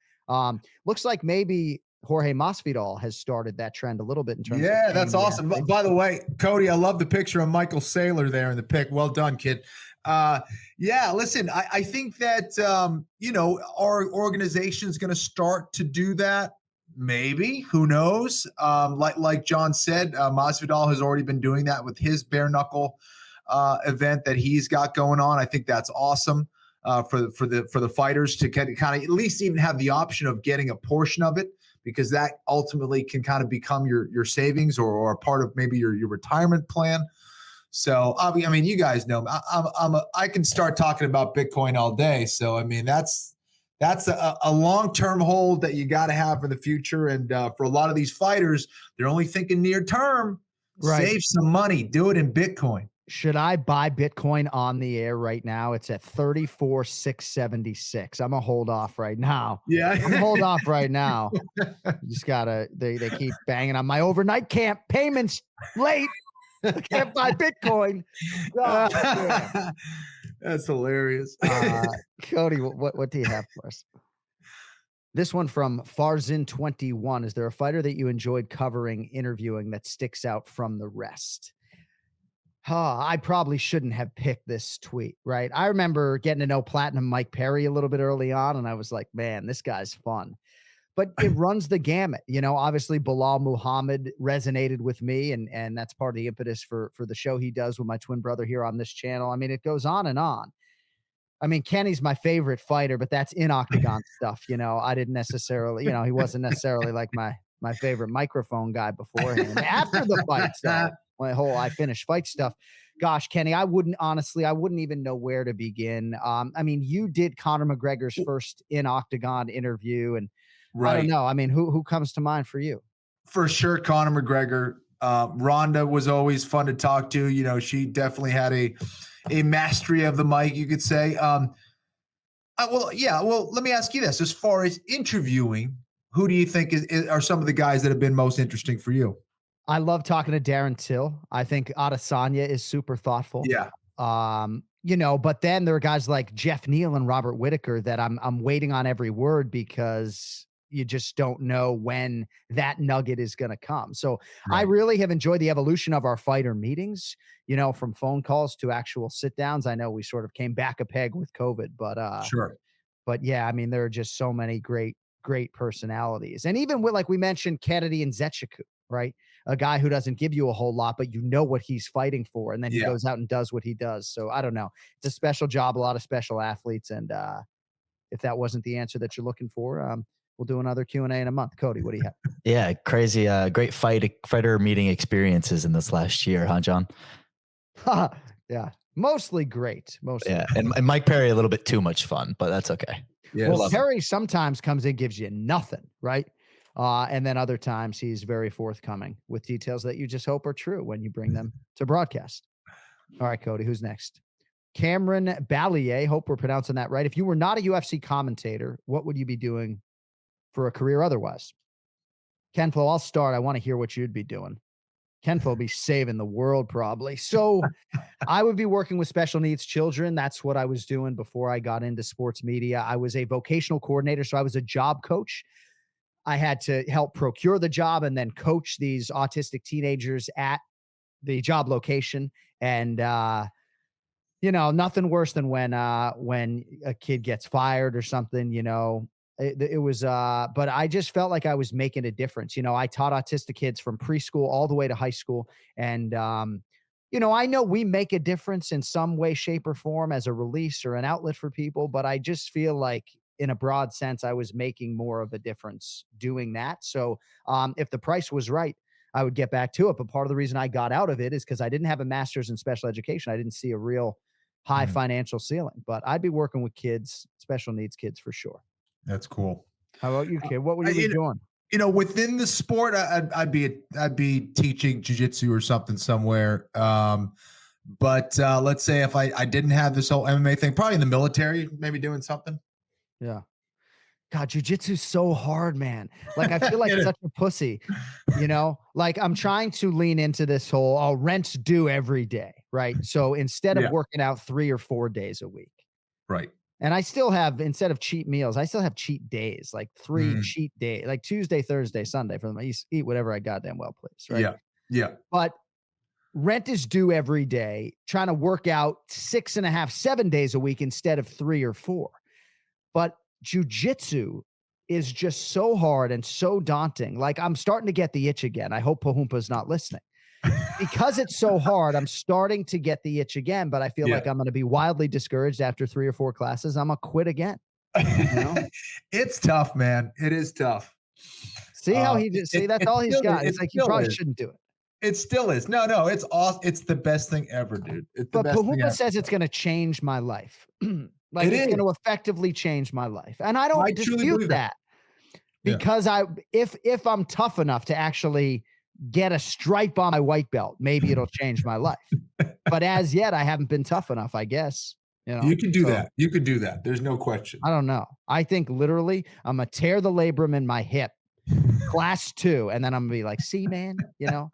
Looks like maybe Jorge Masvidal has started that trend a little bit in terms of. Yeah, that's awesome. By the way, Cody, I love the picture of Michael Saylor there in the pic. Well done, kid. Yeah, listen, I think that, our organization is going to start to do that. Maybe, who knows? Like John said, Masvidal has already been doing that with his bare knuckle event that he's got going on. I think that's awesome for the fighters to kind of at least even have the option of getting a portion of it, because that ultimately can kind of become your savings or a part of maybe your retirement plan. So I mean, you guys know I can start talking about Bitcoin all day. So I mean, that's a long-term hold that you got to have for the future. And for a lot of these fighters, they're only thinking near term. Right. Save some money. Do it in Bitcoin. Should I buy Bitcoin on the air right now? It's at 34,676. I'm gonna hold off right now. Yeah, I'm gonna hold off right now. Just gotta. They keep banging on my overnight camp payments late. I can't buy Bitcoin. Oh, that's hilarious. Cody, what do you have for us? This one from Farzin21. Is there a fighter that you enjoyed covering, interviewing that sticks out from the rest? I probably shouldn't have picked this tweet, right? I remember getting to know Platinum Mike Perry a little bit early on, and I was like, man, this guy's fun. But it runs the gamut. Obviously Bilal Muhammad resonated with me, and that's part of the impetus for the show he does with my twin brother here on this channel. I mean, it goes on and on. I mean, Kenny's my favorite fighter, but that's in octagon stuff. I didn't necessarily, he wasn't necessarily like my favorite microphone guy beforehand. After the fight stuff, my whole I finished fight stuff. Gosh, Kenny, I wouldn't even know where to begin. I mean, you did Conor McGregor's first in octagon interview, and right. I don't know. I mean, who comes to mind for you? For sure, Conor McGregor. Rhonda was always fun to talk to. She definitely had a mastery of the mic, you could say. Well, let me ask you this. As far as interviewing, who do you think are some of the guys that have been most interesting for you? I love talking to Darren Till. I think Adesanya is super thoughtful. Yeah. But then there are guys like Jeff Neal and Robert Whittaker that I'm waiting on every word, because you just don't know when that nugget is going to come. So I really have enjoyed the evolution of our fighter meetings, from phone calls to actual sit downs. I know we sort of came back a peg with COVID, but Sure. But yeah, I mean, there are just so many great personalities. And even with, like we mentioned, Kennedy and Zetchiku, right? A guy who doesn't give you a whole lot, but what he's fighting for. And then he goes out and does what he does. So I don't know. It's a special job, a lot of special athletes. And if that wasn't the answer that you're looking for, we'll do another Q&A in a month. Cody, what do you have? Yeah, crazy, great fighter meeting experiences in this last year, huh, John? Yeah, mostly great. Mostly. Yeah, and Mike Perry a little bit too much fun, but that's okay. Yeah, well, Perry sometimes comes in, gives you nothing, right? And then other times he's very forthcoming with details that you just hope are true when you bring them to broadcast. All right, Cody, who's next? Cameron Ballier, hope we're pronouncing that right. If you were not a UFC commentator, what would you be doing for a career otherwise? Ken Flo, I'll start. I want to hear what you'd be doing. Ken Flo be saving the world probably. So I would be working with special needs children. That's what I was doing before I got into sports media. I was a vocational coordinator, so I was a job coach. I had to help procure the job and then coach these autistic teenagers at the job location. And, nothing worse than when a kid gets fired or something, it was, but I just felt like I was making a difference. I taught autistic kids from preschool all the way to high school. And, I know we make a difference in some way, shape, or form as a release or an outlet for people, but I just feel like in a broad sense, I was making more of a difference doing that. So if the price was right, I would get back to it. But part of the reason I got out of it is because I didn't have a master's in special education. I didn't see a real high financial ceiling, but I'd be working with kids, special needs kids for sure. That's cool. How about you, kid? What would you be doing? Within the sport, I'd be teaching jiu-jitsu or something somewhere. But let's say if I didn't have this whole MMA thing, probably in the military, maybe doing something. Yeah. God, jiu-jitsu is so hard, man. Like, I feel like such a pussy, like I'm trying to lean into this whole, rent's due every day. Right. So instead of working out 3 or 4 days a week. Right. And I still have, instead of cheat meals, I still have cheat days, like 3 cheat days, like Tuesday, Thursday, Sunday for them. I eat whatever I goddamn well please. Right. Yeah. Yeah. But rent is due every day, trying to work out 6.5, 7 days a week instead of 3 or 4. But jiu-jitsu is just so hard and so daunting. Like, I'm starting to get the itch again. I hope Pahumpa's not listening. Because it's so hard, I'm starting to get the itch again, but I feel like I'm going to be wildly discouraged after 3 or 4 classes. I'm going to quit again. It's tough, man. It is tough. See how that's all he's got. It's like, you probably shouldn't do it. It still is. No, it's awesome. It's the best thing ever, dude. But Pahumpa says it's going to change my life. Like, it's going to effectively change my life. And I don't dispute that. Because if I'm tough enough to actually get a stripe on my white belt, maybe it'll change my life. But as yet, I haven't been tough enough, I guess. You can do that. You could do that. There's no question. I don't know. I think literally I'm going to tear the labrum in my hip, class 2, and then I'm going to be like, see, man, I'll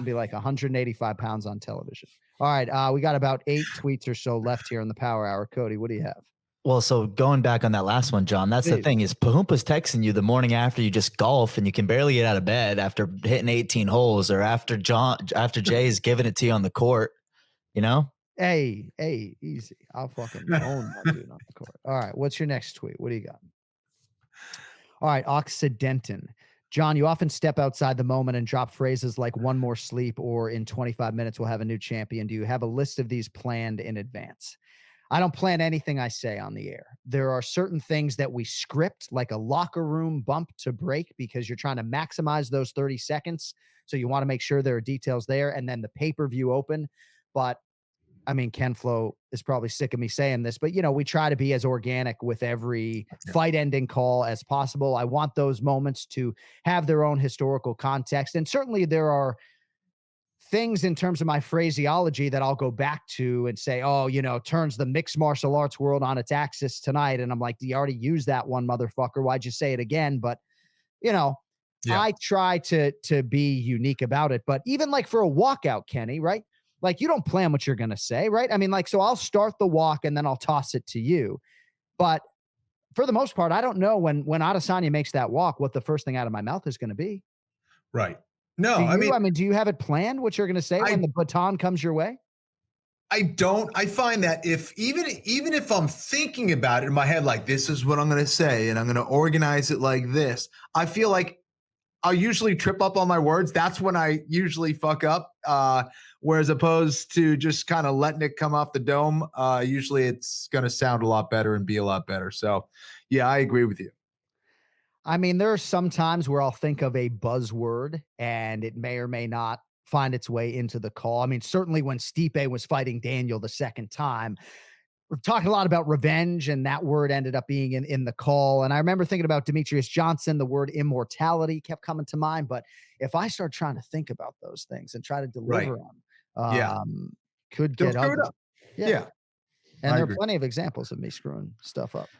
be like 185 pounds on television. All right. We got about 8 tweets or so left here in the Power Hour. Cody, what do you have? Well, so going back on that last one, John, that's the thing is Pahumpa's texting you the morning after you just golf and you can barely get out of bed after hitting 18 holes or after Jay's giving it to you on the court, Hey, easy. I'll fucking own that dude on the court. All right. What's your next tweet? What do you got? All right. Occidentan. John, you often step outside the moment and drop phrases like one more sleep or in 25 minutes we'll have a new champion. Do you have a list of these planned in advance? I don't plan anything I say on the air. There are certain things that we script, like a locker room bump to break, because you're trying to maximize those 30 seconds. So you want to make sure there are details there. And then the pay-per-view open. But I mean, Ken Flo is probably sick of me saying this, but we try to be as organic with every fight ending call as possible. I want those moments to have their own historical context. And certainly there are things in terms of my phraseology that I'll go back to and say, turns the mixed martial arts world on its axis tonight. And I'm like, you already used that one, motherfucker. Why'd you say it again? But, I try to be unique about it. But even like for a walkout, Kenny, right? Like, you don't plan what you're going to say, right? I mean, like, so I'll start the walk and then I'll toss it to you. But for the most part, I don't know when Adesanya makes that walk, what the first thing out of my mouth is going to be. Right. No, I mean, do you have it planned what you're going to say when the baton comes your way? I don't. I find that even if I'm thinking about it in my head, like this is what I'm going to say, and I'm going to organize it like this, I feel like I'll usually trip up on my words. That's when I usually fuck up. Whereas opposed to just kind of letting it come off the dome, usually it's going to sound a lot better and be a lot better. So, yeah, I agree with you. I mean, there are some times where I'll think of a buzzword and it may or may not find its way into the call. I mean, certainly when Stipe was fighting Daniel the second time, we're talking a lot about revenge, and that word ended up being in the call. And I remember thinking about Demetrius Johnson, the word immortality kept coming to mind. But if I start trying to think about those things and try to deliver them, could get ugly. Yeah. And there are plenty of examples of me screwing stuff up.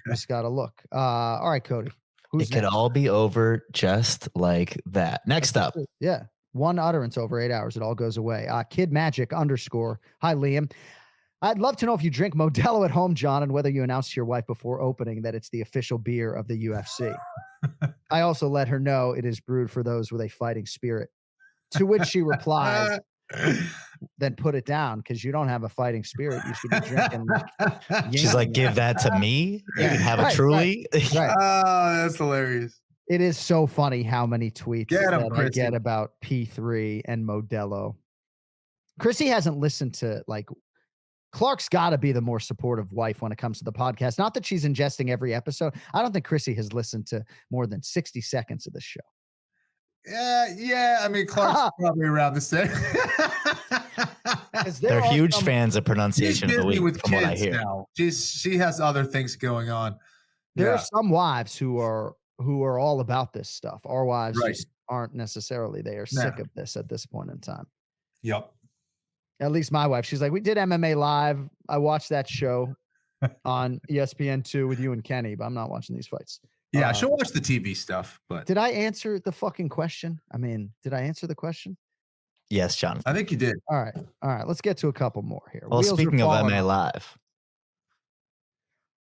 Just got to look. All right, Cody. It could all be over just like that. Next up. Yeah. One utterance over 8 hours. It all goes away. Kid Magic _ Hi, Liam. I'd love to know if you drink Modelo at home, John, and whether you announce to your wife before opening that it's the official beer of the UFC. I also let her know it is brewed for those with a fighting spirit, to which she replies, then put it down because you don't have a fighting spirit. You should be drinking. She's like, give that to me. You can have a Truly. Right. Oh, that's hilarious. It is so funny how many tweets I Chrissy. get about P3 and Modelo. Chrissy hasn't listened to Clark's got to be the more supportive wife when it comes to the podcast. Not that she's ingesting every episode. I don't think Chrissy has listened to more than 60 seconds of this show. Yeah. I mean, Clark's probably around the same. They're huge fans of pronunciation of the week, from what I hear. Now. She has other things going on. There are some wives who are all about this stuff. Our wives just aren't necessarily. They are sick of this at this point in time. Yep. At least my wife, she's like, we did MMA live. I watched that show on ESPN2 with you and Kenny, but I'm not watching these fights. Yeah, she'll watch the TV stuff. But did I answer the fucking question? I mean, did I answer the question? Yes, John. I think you did. All right. Let's get to a couple more here. Well, speaking of MMA live.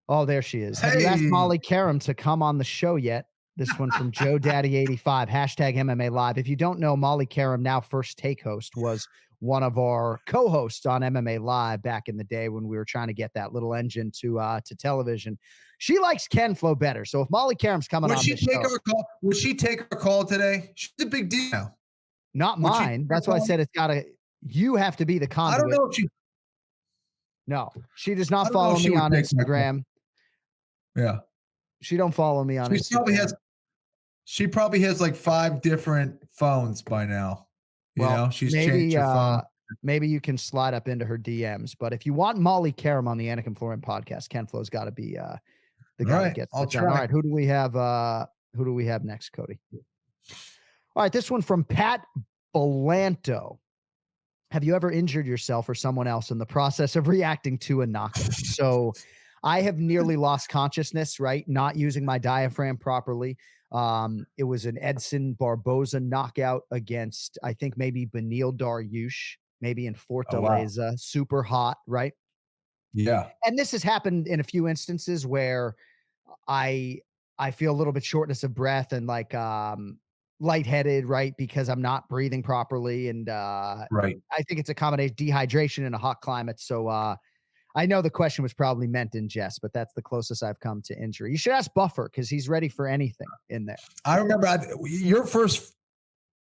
Oh, there she is. Have you asked Molly Karam to come on the show yet? This one from Joe Daddy 85 #MMA live. If you don't know, Molly Karam, now First Take host, was one of our co-hosts on MMA Live back in the day when we were trying to get that little engine to television. She likes Ken Flo better. So if Molly Karam's coming on the show, would she take our call today? She's a big deal now. Not mine. That's why I said you have to be the conduit. I don't know if she. No, she does not follow me on Instagram. Yeah. She don't follow me on Instagram. She probably has like 5 different phones by now. You know, she's changed her phone. Maybe you can slide up into her DMs. But if you want Molly Karam on the Anik and Florian podcast, Ken Flo's got to be the guy that gets it done. All right, who do we have? Who do we have next, Cody? All right, this one from Pat Belanto. Have you ever injured yourself or someone else in the process of reacting to a knockout? So I have nearly lost consciousness, right? Not using my diaphragm properly. It was an Edson Barboza knockout against, I think maybe Beneil Dariush, maybe in Fortaleza. Wow. Super hot, right? Yeah. And this has happened in a few instances where I feel a little bit shortness of breath and like lightheaded, right? Because I'm not breathing properly. And right. I think it's a combination dehydration in a hot climate. So I know the question was probably meant in jest, but that's the closest I've come to injury. You should ask Buffer because he's ready for anything in there. I remember your first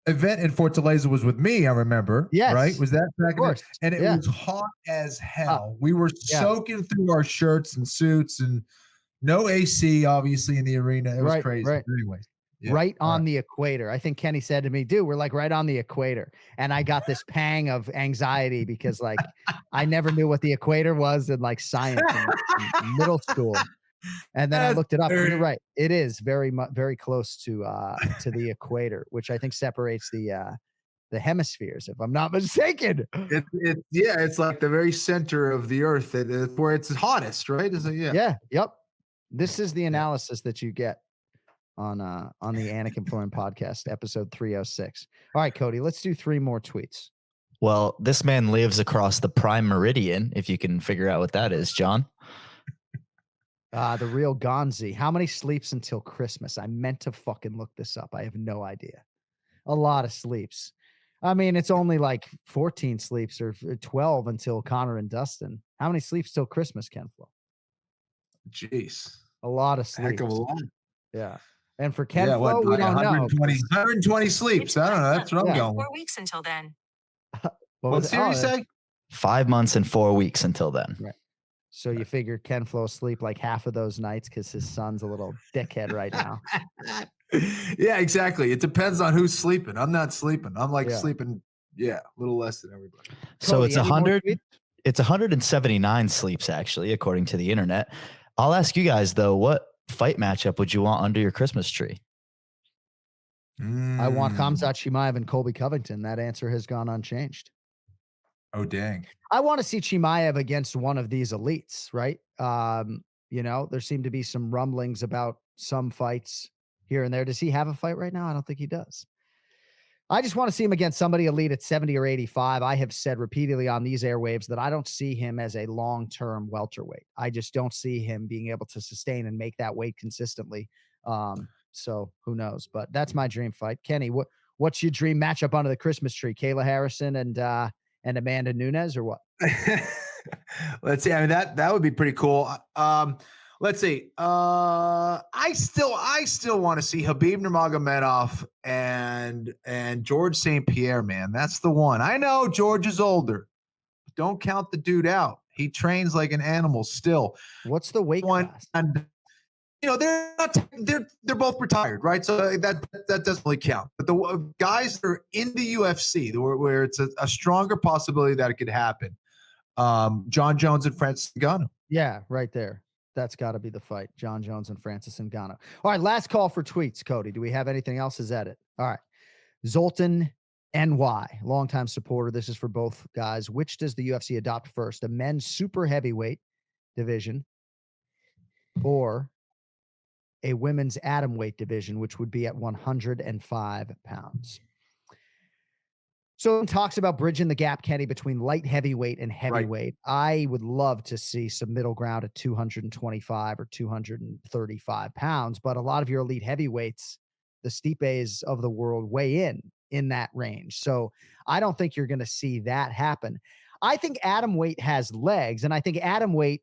event in Fortaleza was with me. I remember. Yes. Right. Was that back? Of course. And it was hot as hell. We were soaking through our shirts and suits and no AC, obviously, in the arena. It was crazy. Right. Anyways. Yeah. Right on the equator. I think Kenny said to me, dude, we're like right on the equator. And I got this pang of anxiety because like I never knew what the equator was in like science in middle school. And then I looked it up. And you're right. It is very close to the equator, which I think separates the hemispheres, if I'm not mistaken. It's like the very center of the earth where it's hottest, right? Yep. This is the analysis that you get on the Anik and Florian podcast, episode 306. All right, Cody, let's do 3 more tweets. Well, this man lives across the prime meridian, if you can figure out what that is, John. The real Gonzi. How many sleeps until Christmas? I meant to fucking look this up. I have no idea. A lot of sleeps. I mean, it's only like 14 sleeps or 12 until Connor and Dustin. How many sleeps till Christmas, Ken Flo? Jeez. A lot of sleeps. Heck of a lot. Yeah. And for Ken Flo, we don't 120 sleeps. I don't know. That's what I'm going with. 4 weeks until then. What series say? 5 months and 4 weeks until then. Right. So you figure Ken Flo sleep like half of those nights because his son's a little dickhead right now. Yeah, exactly. It depends on who's sleeping. I'm not sleeping. I'm like sleeping, a little less than everybody. So it's 100. It's 179 sleeps actually, according to the internet. I'll ask you guys though, what fight matchup would you want under your Christmas tree? I want Khamzat Chimaev and Colby Covington. That answer has gone unchanged. Oh, dang. I want to see Chimaev against one of these elites, right? There seem to be some rumblings about some fights here and there. Does he have a fight right now? I don't think he does. I just want to see him against somebody elite at 70 or 85. I have said repeatedly on these airwaves that I don't see him as a long-term welterweight. I just don't see him being able to sustain and make that weight consistently. So who knows? But that's my dream fight. Kenny, what's your dream matchup under the Christmas tree? Kayla Harrison and Amanda Nunes, or what? Let's see. I mean, that would be pretty cool. Let's see. I still want to see Khabib Nurmagomedov and George St. Pierre, man. That's the one. I know George is older. But don't count the dude out. He trains like an animal still. What's the weight class? And they're both retired, right? So that doesn't really count. But the guys that are in the UFC, where it's a stronger possibility that it could happen, John Jones and Francis Ngannou. Yeah, right there. That's got to be the fight. John Jones and Francis Ngannou. All right, last call for tweets, Cody. Do we have anything else? Is that it? All right. Zoltan NY, longtime supporter. This is for both guys. Which does the UFC adopt first? A men's super heavyweight division or a women's atomweight division, which would be at 105 pounds. So talks about bridging the gap, Kenny, between light heavyweight and heavyweight. Right. I would love to see some middle ground at 225 or 235 pounds, but a lot of your elite heavyweights, the Stipes of the world, weigh in that range. So I don't think you're going to see that happen. I think atomweight has legs, and I think atomweight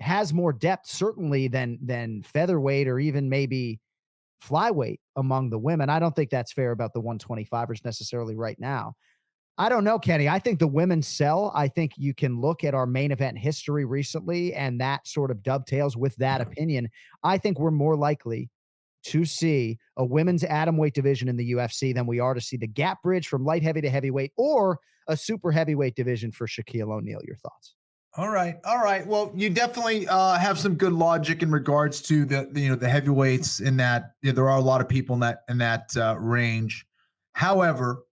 has more depth certainly than featherweight or even maybe flyweight among the women. I don't think that's fair about the 125ers necessarily right now. I don't know, Kenny. I think the women sell. I think you can look at our main event history recently, and that sort of dovetails with that opinion. I think we're more likely to see a women's atomweight division in the UFC than we are to see the gap bridge from light heavy to heavyweight or a super heavyweight division for Shaquille O'Neal. Your thoughts? All right. Well, you definitely have some good logic in regards to the heavyweights in that there are a lot of people in that range. However,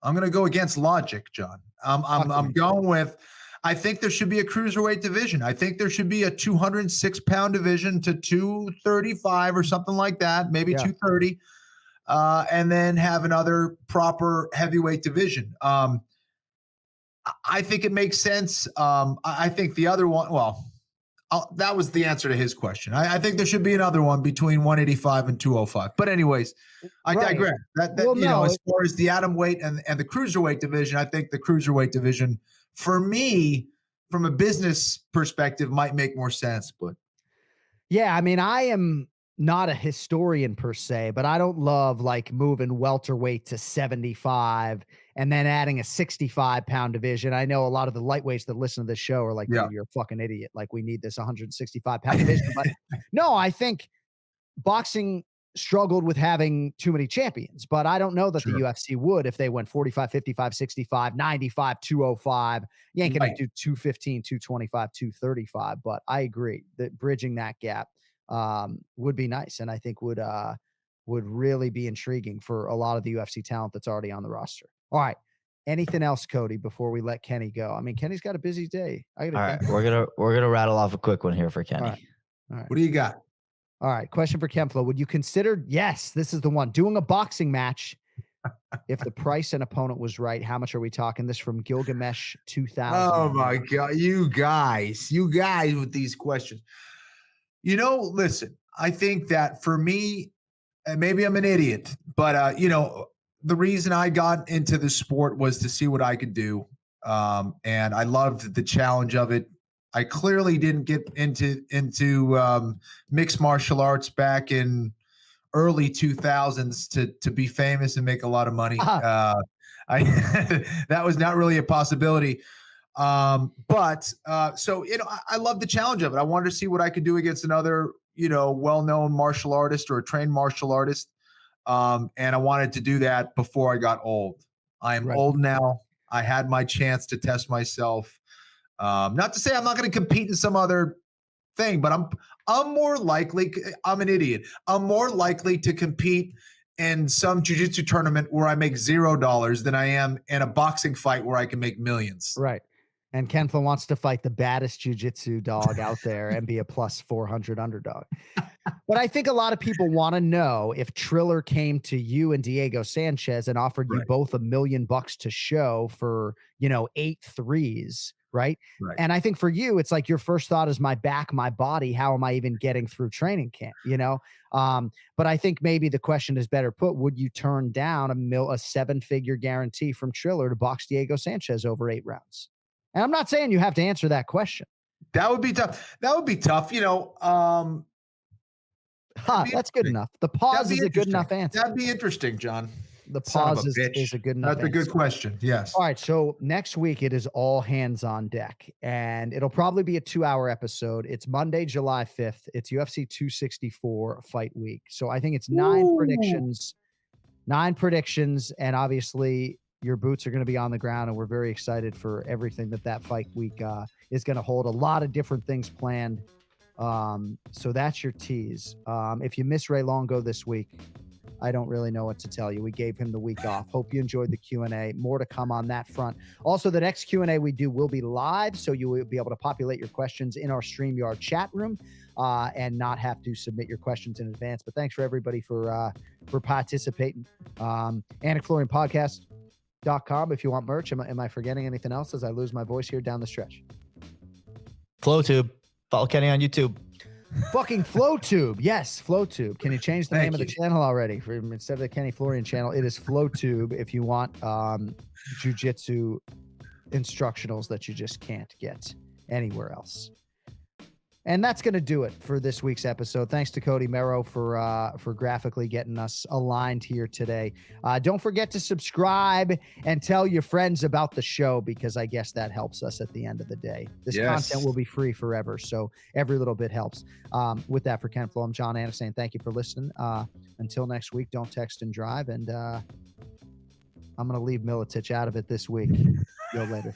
I'm going to go against logic, John. I'm going with, I think there should be a cruiserweight division. I think there should be a 206-pound division to 235 or something like that, maybe 230, and then have another proper heavyweight division. I think it makes sense. I think the other one, that was the answer to his question. I think there should be another one between 185 and 205. But anyways, I digress. As far as the atomweight and the cruiserweight division, I think the cruiserweight division, for me, from a business perspective, might make more sense. But yeah, I mean, I am not a historian per se, but I don't love like moving welterweight to 75 and then adding a 65-pound division. I know a lot of the lightweights that listen to this show are like, you're a fucking idiot. Like, we need this 165-pound division. But no, I think boxing struggled with having too many champions, but I don't know that the UFC would if they went 45, 55, 65, 95, 205. You ain't going to do 215, 225, 235. But I agree that bridging that gap would be nice, and I think would really be intriguing for a lot of the UFC talent that's already on the roster. All right. Anything else, Cody, before we let Kenny go? I mean, Kenny's got a busy day. All right, we're gonna rattle off a quick one here for Kenny. All right. What do you got? All right. Question for Ken Flo. Would you consider, yes, this is the one, doing a boxing match if the price and opponent was right? How much are we talking? This from Gilgamesh 2000. Oh my God. You guys with these questions. Listen, I think that for me, and maybe I'm an idiot, but the reason I got into the sport was to see what I could do. And I loved the challenge of it. I clearly didn't get into mixed martial arts back in early 2000s to be famous and make a lot of money. That was not really a possibility. So I love the challenge of it. I wanted to see what I could do against another, well-known martial artist or a trained martial artist. And I wanted to do that before I got old. I am old now. I had my chance to test myself. Not to say I'm not going to compete in some other thing, but I'm more likely, I'm an idiot. I'm more likely to compete in some jiu-jitsu tournament where I make $0 than I am in a boxing fight where I can make millions. Right. And Ken Flo wants to fight the baddest jiu-jitsu dog out there and be a plus 400 underdog. But I think a lot of people want to know if Triller came to you and Diego Sanchez and offered you both $1 million to show for, 8 threes. Right. And I think for you, it's like your first thought is my back, my body. How am I even getting through training camp? But I think maybe the question is better put. Would you turn down a 7-figure guarantee from Triller to box Diego Sanchez over 8 rounds? And I'm not saying you have to answer that question. That would be tough. That's good enough. The pause is a good enough answer. That'd be interesting, John. The pause is a good enough answer. That's a good question. Yes. All right. So next week it is all hands on deck, and it'll probably be a 2-hour episode. It's Monday, July 5th. It's UFC 264 fight week. So I think it's 9 predictions. And obviously your boots are going to be on the ground, and we're very excited for everything that fight week is going to hold. A lot of different things planned. So that's your tease. If you miss Ray Longo this week, I don't really know what to tell you. We gave him the week off. Hope you enjoyed the Q&A. More to come on that front. Also, the next Q&A we do will be live, so you will be able to populate your questions in our StreamYard chat room and not have to submit your questions in advance. But thanks for everybody for participating. AnikFlorianPodcast.com if you want merch. Am I forgetting anything else as I lose my voice here down the stretch? FlowTube. Follow Kenny on YouTube. Fucking FlowTube. Yes, FlowTube. Can you change the name of the channel already? Instead of the Kenny Florian channel, it is FlowTube if you want jiu-jitsu instructionals that you just can't get anywhere else. And that's going to do it for this week's episode. Thanks to Cody Merrow for graphically getting us aligned here today. Don't forget to subscribe and tell your friends about the show, because I guess that helps us at the end of the day. This content will be free forever, so every little bit helps. With that, for Ken Flo, I'm Jon Anik saying thank you for listening. Until next week, don't text and drive. And I'm going to leave Milicic out of it this week. Yo, later.